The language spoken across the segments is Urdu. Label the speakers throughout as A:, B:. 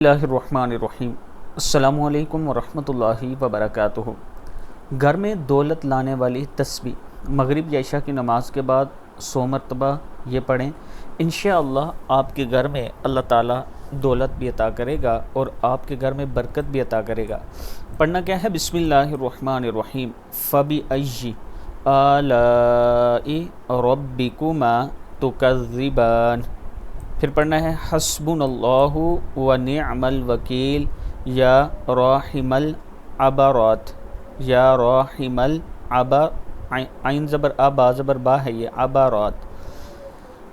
A: اللہ الرحمن الرحیم۔ السلام علیکم ورحمۃ اللہ وبرکاتہ۔ گھر میں دولت لانے والی تسبیح مغرب یا عشاء کی نماز کے بعد 100 مرتبہ یہ پڑھیں۔ انشاءاللہ آپ کے گھر میں اللہ تعالیٰ دولت بھی عطا کرے گا اور آپ کے گھر میں برکت بھی عطا کرے گا۔ پڑھنا کیا ہے؟ بسم اللہ الرحمن الرحیم۔ فَبِأَيِّ آلَاءِ رَبِّكُمَا تُكَذِّبَانِ۔ پھر پڑھنا ہے حسبنا اللہ و نعم الوکیل یا راحم العبرات یا راحم عین زبر با زبر با ہے، یہ عبرات۔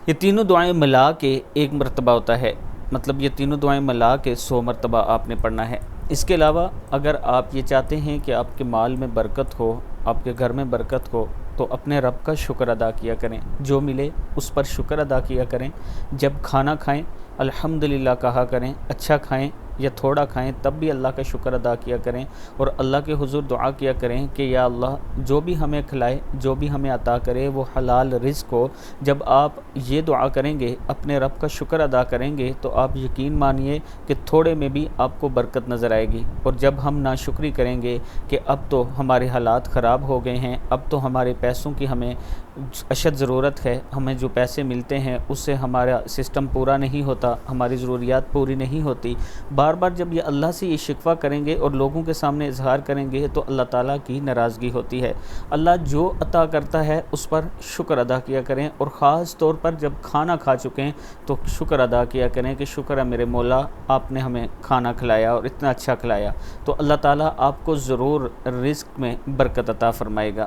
A: یہ تینوں دعائیں ملا کے ایک مرتبہ ہوتا ہے، مطلب یہ تینوں دعائیں ملا کے 100 مرتبہ آپ نے پڑھنا ہے۔ اس کے علاوہ اگر آپ یہ چاہتے ہیں کہ آپ کے مال میں برکت ہو، آپ کے گھر میں برکت ہو، تو اپنے رب کا شکر ادا کیا کریں، جو ملے اس پر شکر ادا کیا کریں۔ جب کھانا کھائیں الحمدللہ کہا کریں، اچھا کھائیں یا تھوڑا کھائیں تب بھی اللہ کا شکر ادا کیا کریں، اور اللہ کے حضور دعا کیا کریں کہ یا اللہ جو بھی ہمیں کھلائے، جو بھی ہمیں عطا کرے وہ حلال رزق ہو۔ جب آپ یہ دعا کریں گے، اپنے رب کا شکر ادا کریں گے، تو آپ یقین مانیے کہ تھوڑے میں بھی آپ کو برکت نظر آئے گی۔ اور جب ہم ناشکری کریں گے کہ اب تو ہمارے حالات خراب ہو گئے ہیں، اب تو ہمارے پیسوں کی ہمیں اشد ضرورت ہے، ہمیں جو پیسے ملتے ہیں اس سے ہمارا سسٹم پورا نہیں ہوتا، ہماری ضروریات پوری نہیں ہوتی، بار بار جب یہ اللہ سے یہ شکوہ کریں گے اور لوگوں کے سامنے اظہار کریں گے تو اللہ تعالیٰ کی ناراضگی ہوتی ہے۔ اللہ جو عطا کرتا ہے اس پر شکر ادا کیا کریں، اور خاص طور پر جب کھانا کھا چکیں تو شکر ادا کیا کریں کہ شکر ہے میرے مولا، آپ نے ہمیں کھانا کھلایا اور اتنا اچھا کھلایا، تو اللہ تعالیٰ آپ کو ضرور رزق میں برکت عطا فرمائے گا۔